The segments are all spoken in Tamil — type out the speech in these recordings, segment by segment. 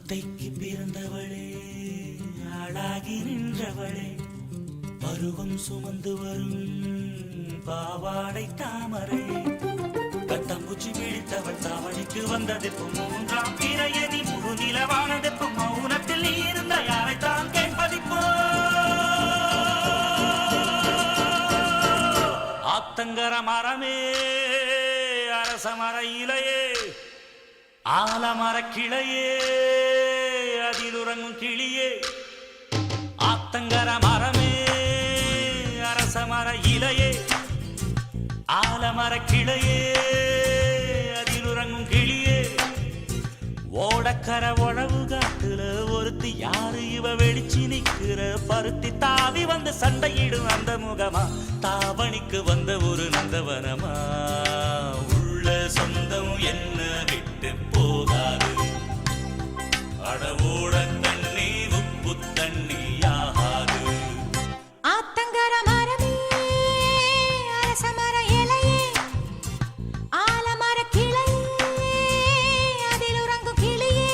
அத்தைக்கு பிறந்தவளே, ஆளாகி நின்றவளே, பருவம் சுமந்து வரும் பாவாடை தாமரை, கட்டம்பூச்சி பிடித்தவள் தாவணிக்கு வந்ததெப்பும் மூன்றாம் பிறையதி முழு நிலவானதெப்பும் மௌனத்தில் நீ இருந்த யாரைத்தான் கேட்பதிப்போ. ஆத்தங்கர மரமே, அரச மர இலையே, ஆலமர கிளையே, அதில் உறங்கும் கிளியே. ஆத்தங்கர மரமே, அரச மர இலையே, ஆலமர கிளையே, அதில் உறங்கும் கிளியே. ஓடக்கர உழவு காட்டுல ஒருத்தி யாரு இவ வெளிச்சி நிக்கிற பருத்தி தாவி வந்து சண்டையிடும் அந்த முகமா, தாவணிக்கு வந்த ஒரு நந்தவனமா. உள்ள சொந்தம் என்ன விட்டு போகாது, அடவோட தண்ணி உப்பு தண்ணி ஆகாது. ஆத்தங்கர மரமே, அரச மர இலையே, ஆலமர கிளையே, அதில் உறங்கும் கிளியே.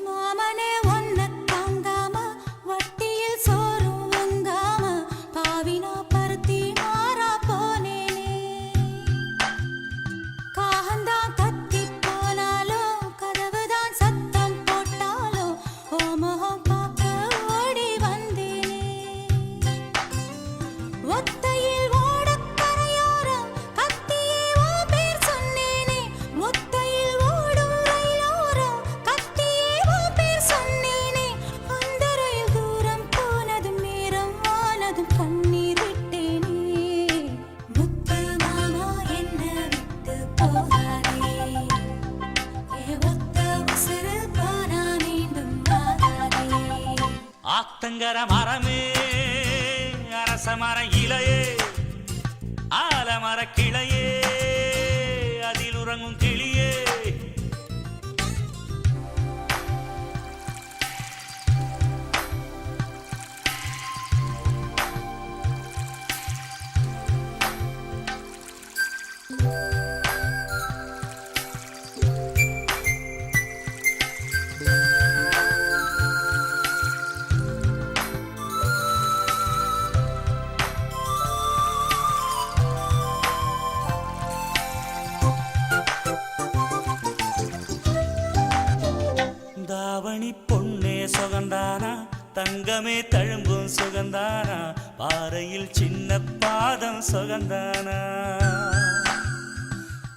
மாமனே ஒன்ன தாங்காம, வட்டியில் சோறும் உங்காம, பாவினா பருத்தி மாறா போனேனே. காகந்தான் கத்தி போனாலும், கதவுதான் சத்தம் போட்டாலும், ஓ முகம் பார்க்க ஓடி வந்தேனே. ஒத்தையில் ஓடக்கரையோரம் கத்தியே உன் பேர் சொன்னேனே. ஒத்தையில் ஓடும் ரயிலோரம் கத்தியே உன் பேர் சொன்னேனே. அந்த ரயில் தூரம் போனதும் நேரம் ஆனதும் கண்ணீர் விட்டேனே. முத்து மாமா என்ன விட்டு போகாதே, ஏ ஒத்த உசுறு போனா மீண்டும் வாராதே. ஆத்தங்கர மரமே, அரச மர இலையே, ஆலமர கிளையே, அதில் உறங்கும் கிளியே. தாவணி பொன்னே சுகந்தானா, தங்கமே தழும்பும் சுகந்தானா, பாறையில் சின்ன பாதம் சுகந்தானா.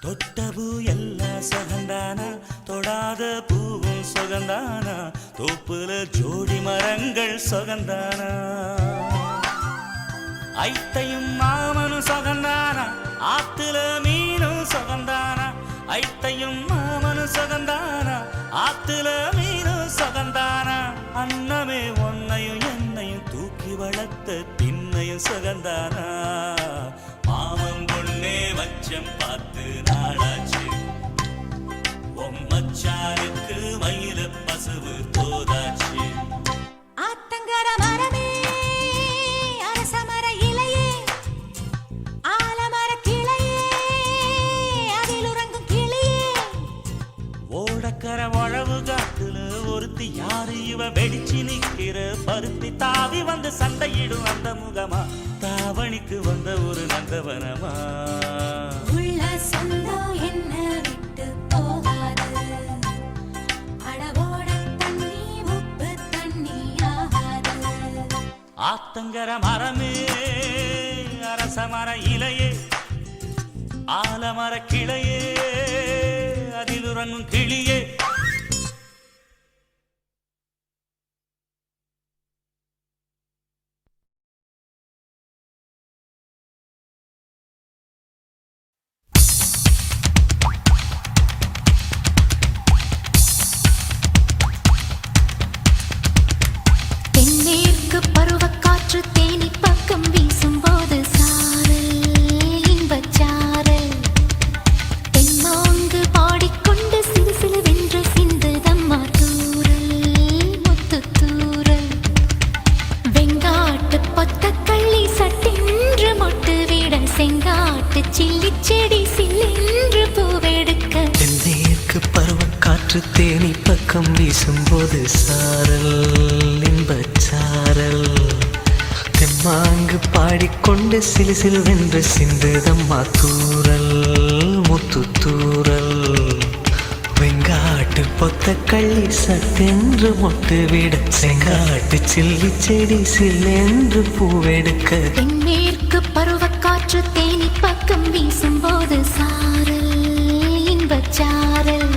தொட்ட பூ எல்லாம் சுகந்தானா, தொடாத பூவும் சுகந்தானா, தோப்புல ஜோடி மரங்கள் சுகந்தானா. ஐத்தையும் மாமனும் சுகந்தானா, ஆத்துல மீனும் சுகந்தானா. ஐத்தையும் மாமனும் சுகந்தானா, ஆத்துல மீனும் சுகந்தானா. அன்னமே ஒன்னையும் என்னையும் தூக்கி வளர்த்த திண்ணையும் சுகந்தானா. மாமன் பொண்ணே மச்சம் பார்த்து நாளாச்சு, மச்சானுக்கு மயில பசுவு போதாச்சு. ஆத்தங்கர மரமே, அரச மர இலையே, ஆலமர கிளையே, அதில் உறங்கும் கிளியே. ஓடக்கர உழவு காட்டுல ஒருத்தி யாரு இவ வெடிச்சு நிக்கிற பருத்தி தாவி வந்து சண்டையிடும் அந்த முகமா, தாவணிக்கு வந்த ஒரு நந்தவனமா. உள்ள சொந்தம் என்ன விட்டு போகாது, அடவோட தண்ணி உப்பு தண்ணி ஆகாது. ஆத்தங்கர மரமே, அரச மர இலையே, ஆலமர கிளையே, அதில் உறங்கும் கிளியே. காற்று தேனி பக்கம் வீசும்போது சாரல் இன்பச்சாரல் தெம்மாங்கு பாடிக்கொண்டு சிலு சிலுவென்று சிந்துதம்மா தூரல் முத்து தூரல் வெங்காட்டு பொத்த கள்ளி சத்தென்று மொட்டு விட செங்காட்டு சில்லி செடி சில்லென்று பூவெடுக்க தென்மேற்கு பருவக்காற்று தேனி பக்கம் வீசும்போது சாரல் இன்பச்சாரல்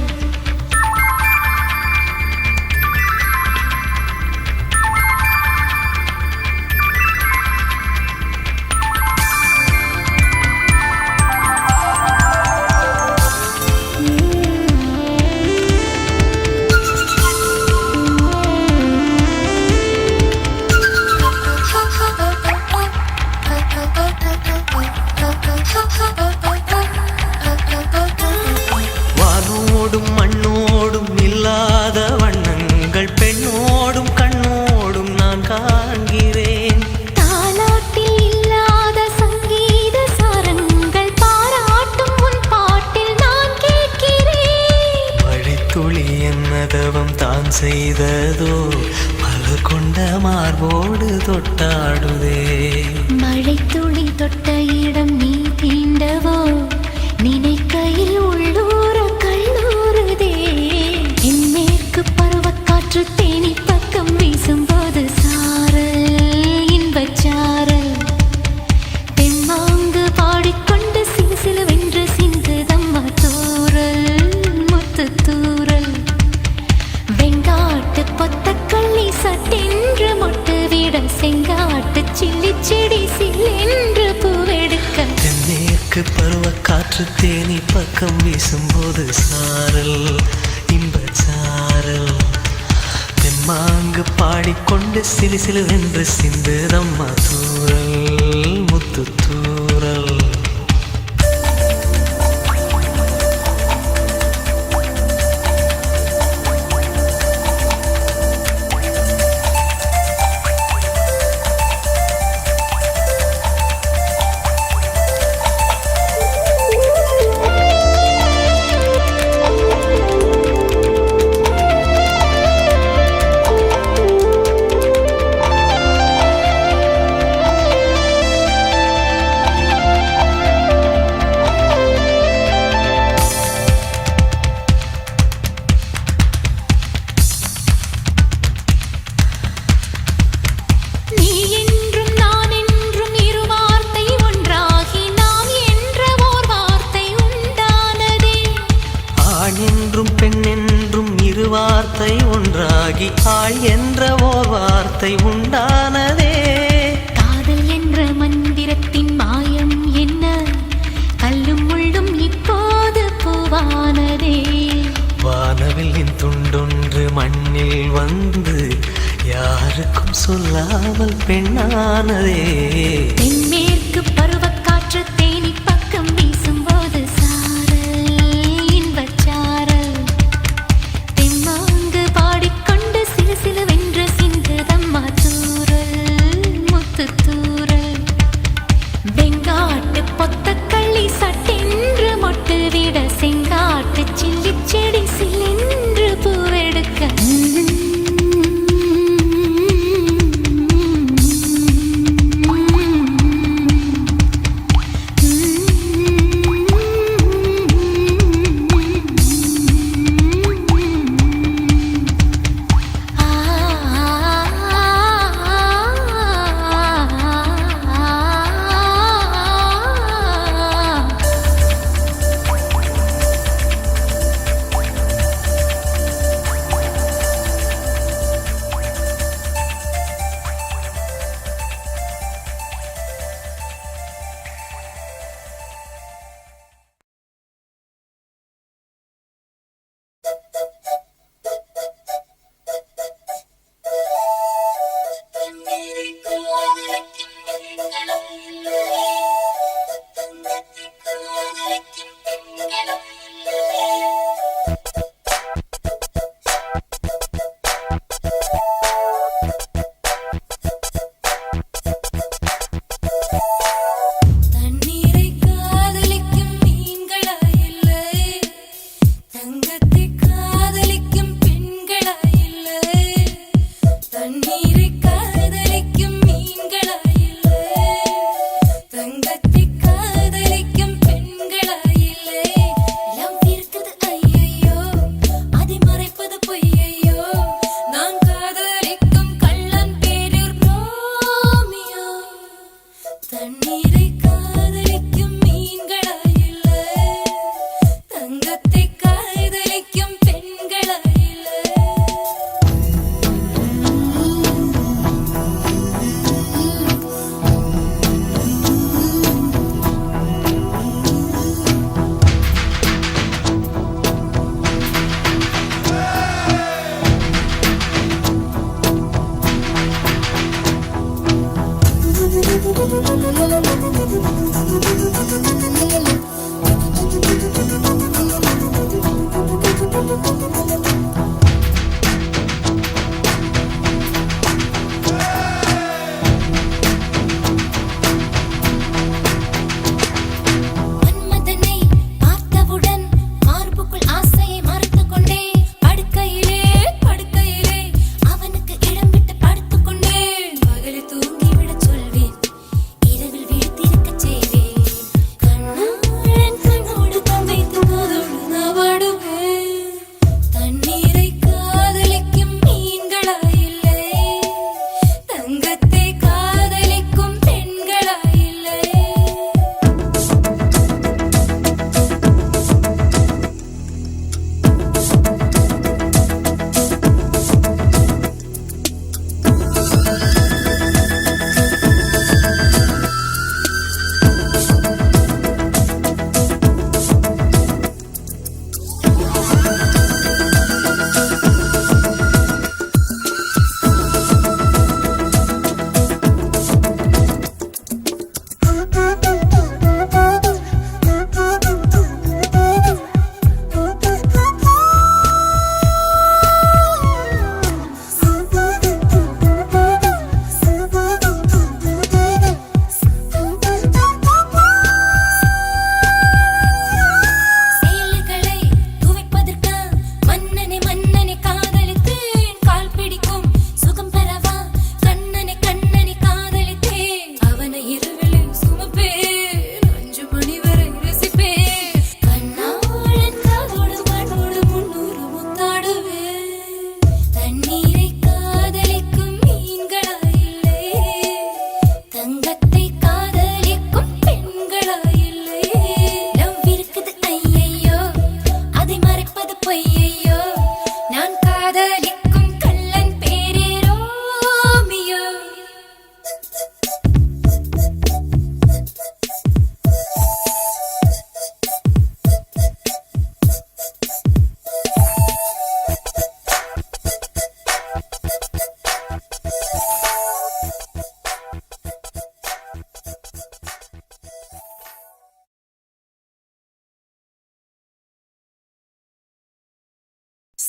வானோடும் மண்ணோடும் இல்லாத வண்ணங்கள் பெண்ணோடும் கண்ணோடும் நான் காண்கிறேன் தாலாட்டில் இல்லாத சங்கீத சாரங்கள் பாராட்டும் உன் பாட்டில் நான் கேட்கிறேன் வழித்துளி என்னதவம் தான் செய்ததோ மலர் கொண்ட மார்போடு தொட்டாடுதே மழை துளி தொட்ட இடம் நீ தீண்டவோ நினைக்கையில் உள்ளூர கல்லூருதே என் மேற்கு பருவக்காற்று தேனி பக்கம் வீசும்போது சாரல் இன்பச்சாரல் தெம்மாங்கு பாடிக்கொண்டு சிலு சிலுவென்று சிந்துதம்மா தூரல் முத்து தூரல் வெங்காட்டு பொத்த கள்ளி சட்டென்று மொட்டு விட செங்காட்டு சில்லி செடி சில்லென்று பூவெடுக்க தென்மேற்கு பருவக்காற்று தேனி பக்கம் வீசும்போது சாரல் இன்பச்சாரல் தெம்மாங்கு பாடிக்கொண்டு சிலு சிலுவென்று சிந்துதம்மா தூரல் முத்து தூரல் நீ என்றும் நான் என்றும் இரு வார்த்தை ஒன்றாகி நாம் என்ற ஓர் வார்த்தை உண்டானதே ஆண் என்றும் பெண் என்றும் இரு வார்த்தை ஒன்றாகி ஆள் என்ற ஓர் வார்த்தை உண்டானதே காதல் என்ற மந்திரத்தின் மாயம் என்ன கல்லும் முள்ளும் இப்போது பூவானதே வானவில்லின் துண்டொன்று மண்ணில் வந்து யாருக்கும் சொல்லாமல் பெண்ணானதே தென்மேற்கு பருவக்காற்று தேனி பக்கம் வீசும்போது சாரல் இன்பச்சாரல் தெம்மாங்கு பாடிக்கொண்டு சிலு சிலுவென்று சிந்துதம்மா தூரல் முத்து தூரல் வெங்காட்டு பொத்த கள்ளி சட்டென்று மொட்டு விட செங்காட்டு சில்லி செடி சில்லென்று பூவெடுக்க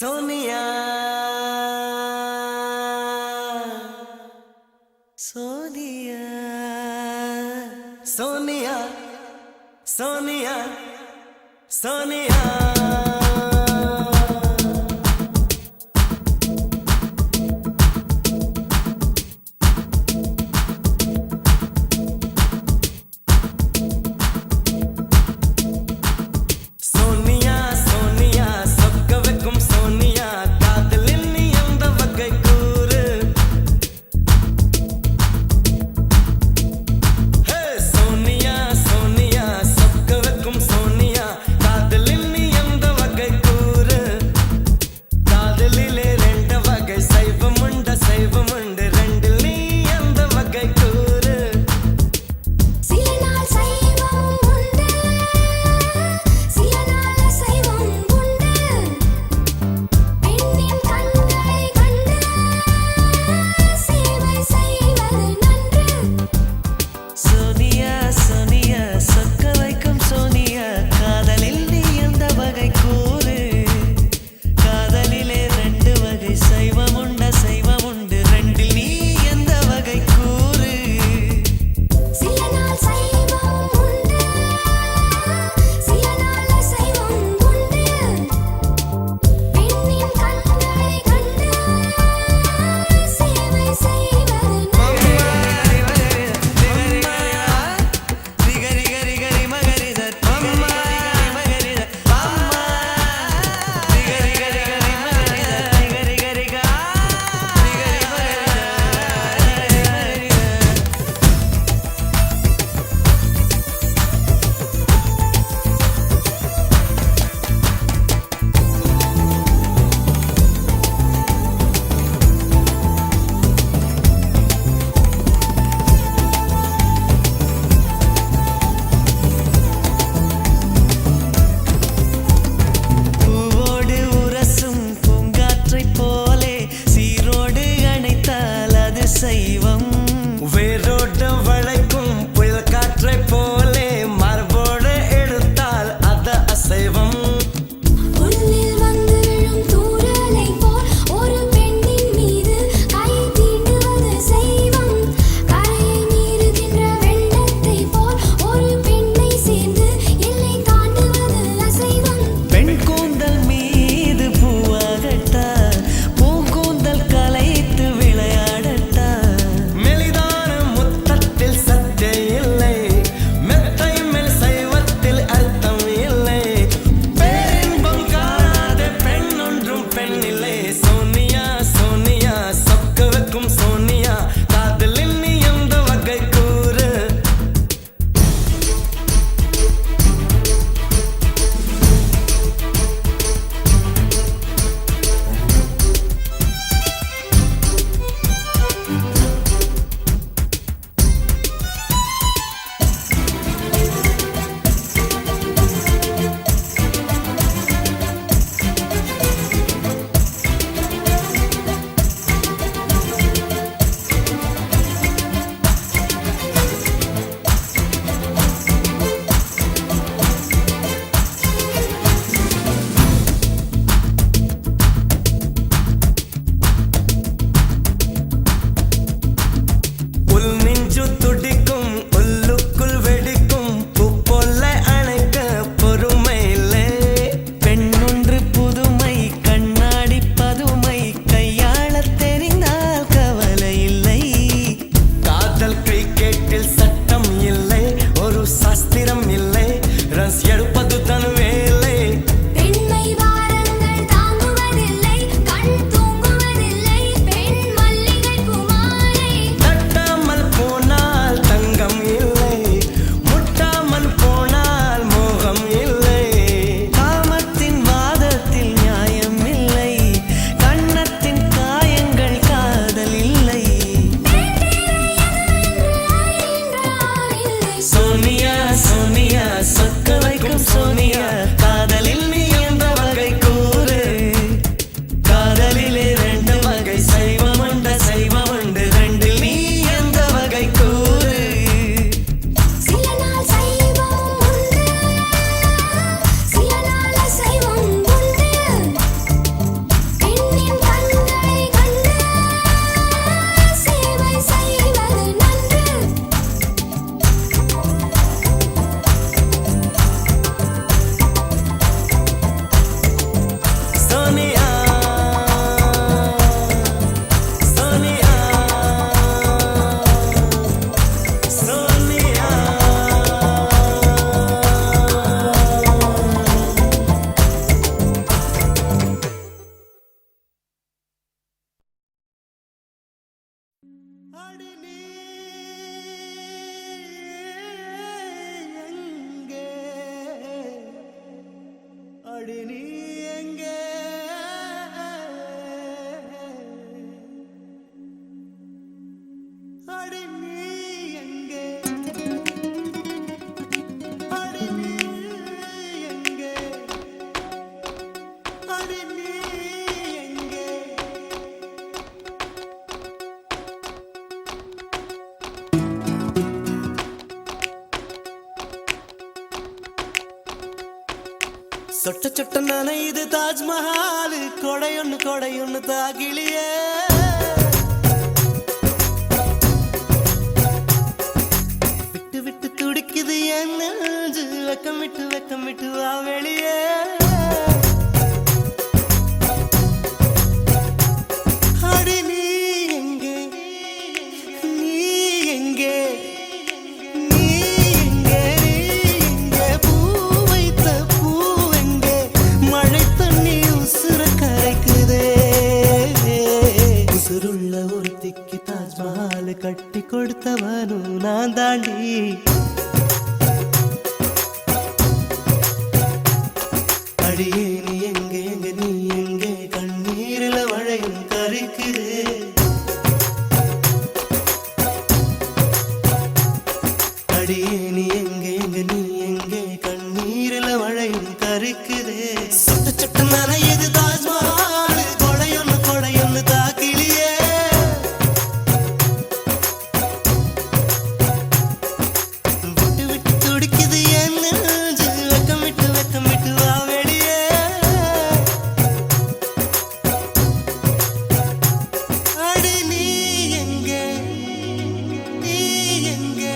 சோனியா சோனியா சோனியா சோனியா சோனியா சோனியா சோனியா சொக்க வைக்கும் சோனியா காதலில் நீ எந்த வகை கூறு ஹே சோனியா சோனியா சொக்க வைக்கும் சோனியா காதலில் நீ அடி நீ எங்கே அடி நீ எங்கே அடி நீ எங்கே அடி நீ எங்கே சொட்ட சொட்ட நனையுது தாஜ்மஹால் கொடையொன்னு தாகிலியே விட்டு விட்டு துடிக்குது என் நெஞ்சு வெக்கமிட்டு வா வெளியே அடி நீ எங்கே நீ எங்கே நீ எங்கே நீ எங்கே பூ வைத்த பூவெங்கே மழை தண்ணி உசுர கரைக்குதே உசுருள்ள ஒருத்திக்கு தாஜ்மஹால் கட்டி கொடுத்தவனும் நான் தாண்டி அடியே நீ எங்கே நீ எங்கே கண்ணீரில மழையும் கரைக்குது அடியே நீ எங்கே நீ எங்கே கண்ணீரில மழையும் கரைக்குது சொட்ட சொட்ட நனையுது தாஜ்மஹால் கொடையொன்னு தாக்கிலியே விட்டு விட்டு துடிக்குது என் நெஞ்சு வெக்கமிட்டு வா வெளியே அடி நீ எங்கே நீ எங்கே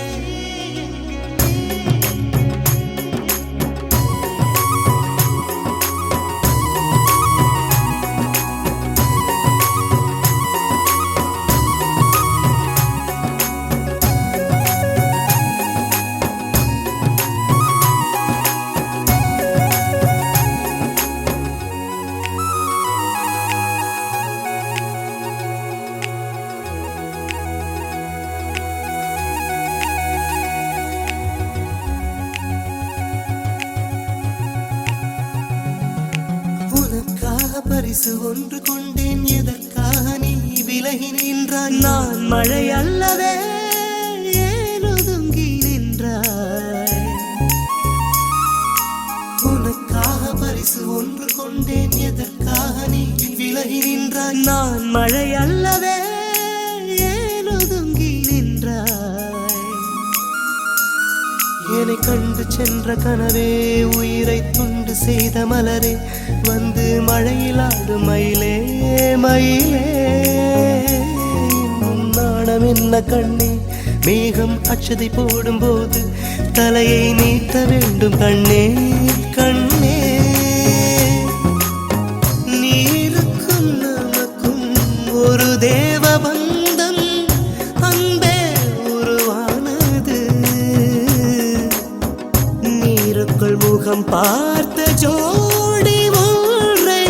உனக்காக பரிசு ஒன்று கொண்டேன் எதற்காக நீ விலகி நின்றாய் நான் மழை அல்லவே ஏன் ஒதுங்கி நின்றாய் உனக்காக பரிசு ஒன்று கொண்டேன் எதற்காக நீ விலகி நின்றாய் நான் மழை அல்லவே ஏன் ஒதுங்கி நின்றாய் என்னை கண்டு சென்ற கனவே உயிரை துண்டு செய்த மலரே வந்து மழையில் ஆடும் மயிலே மயிலே நாணம் என்ன கண்ணே மேகம் அச்சதை போடும்போது தலையை நீட்ட வேண்டும் கண்ணே கண்ணே நீருக்கும் நமக்கும் ஒரு தேவ பந்தம் அன்பே உருவானது நீருக்குள் முகம் பார்த்த ஜோடி ஒன்றை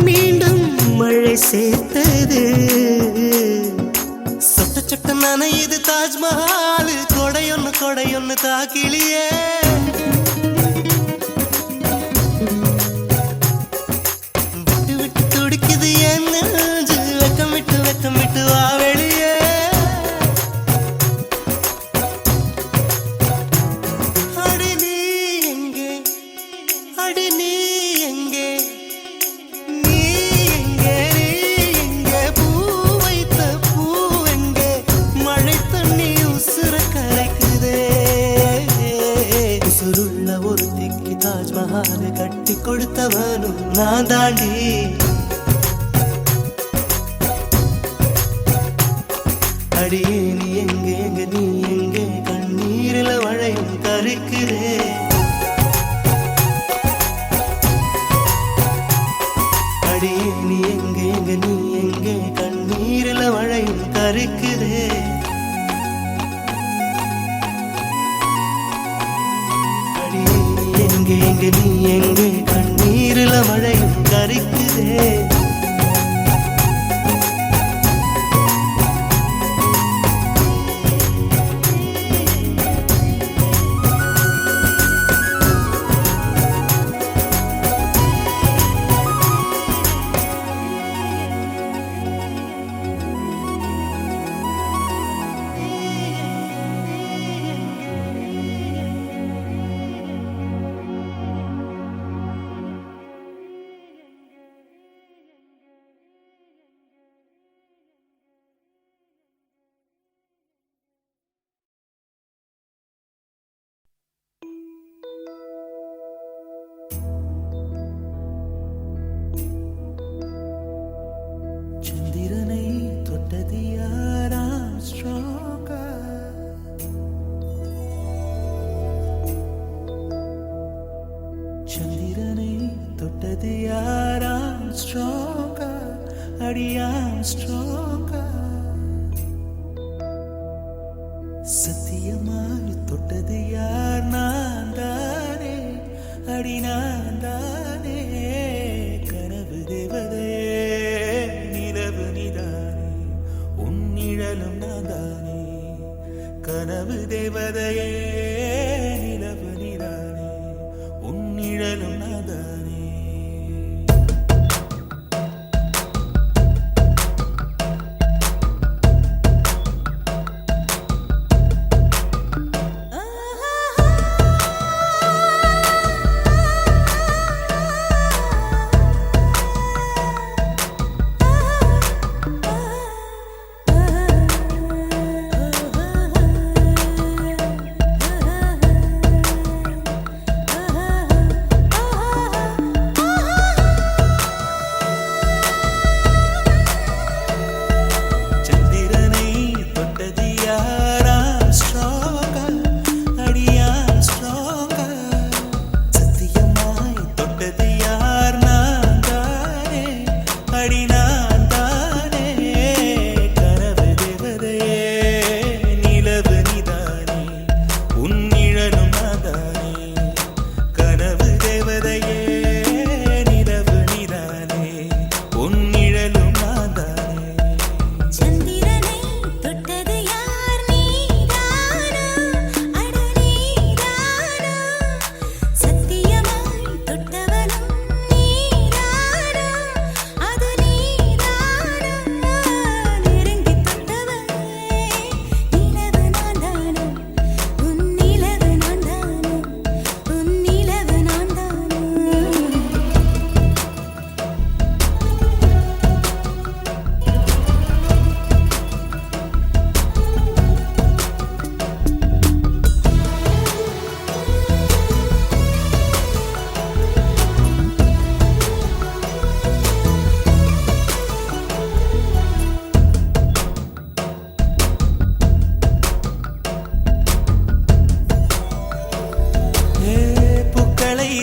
மீண்டும் மழை சேர்த்தது சொட்ட சொட்ட நனையுது தாஜ்மஹால் கொடையொன்னு தாக்கிலியே விட்டு விட்டு துடிக்குது என் நெஞ்சு வெக்கமிட்டு வா வெளியே அடி நீ எங்கே அடி நீ எங்கே நீ எங்கே நீ எங்கே பூ வைத்த பூவெங்கே மழை தண்ணி உசுர கரைக்குதே உசுருள்ள ஒருத்திக்கு தாஜ்மஹால் கட்டி கொடுத்தவனும் நான் தாண்டி அடியே நீ எங்கே நீ எங்கே கண்ணீரில மழையும் கரைக்குதே அடியே நீ எங்கே நீ எங்கே கண்ணீரில மழையும் கரைக்குதே அடியே நீ எங்கே நீ எங்கே கண்ணீரில மழையும் கரைக்குதே தொட்டது யாராம் ஸ்ட்ராங்கா அடியாம் ஸ்ட்ராங்கா சத்தியமாய் தொட்டது யார் நான் தானே அடி நான் தானே கனவு தேவதையே நிலவு நீதானே உன் நிழலும் நான் தானே கனவு தேவதையே நிலவு நீதானே உன் நிழலும் நான் தானே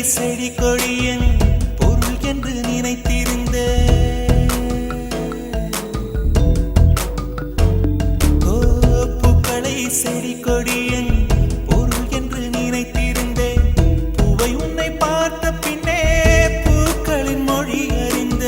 செடி கொடியன் பொருள் என்று நினைத்திருந்த பூக்களை செடி கொடியன் பொருள் என்று நினைத்திருந்தேன் பூவை உன்னை பார்த்த பின்னே பூக்களின் மொழி அறிந்த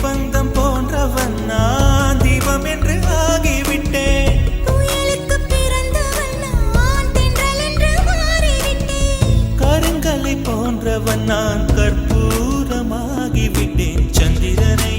பந்தம் போன்றவன் நான் தீபம் என்று ஆகிவிட்டேன் புயலுக்கு பிறந்தவன் நான் தென்றல் என்று மாறிவிட்டேன் கருங்கலை போன்றவன் நான் கற்பூரமாகிவிட்டேன் சந்திரனை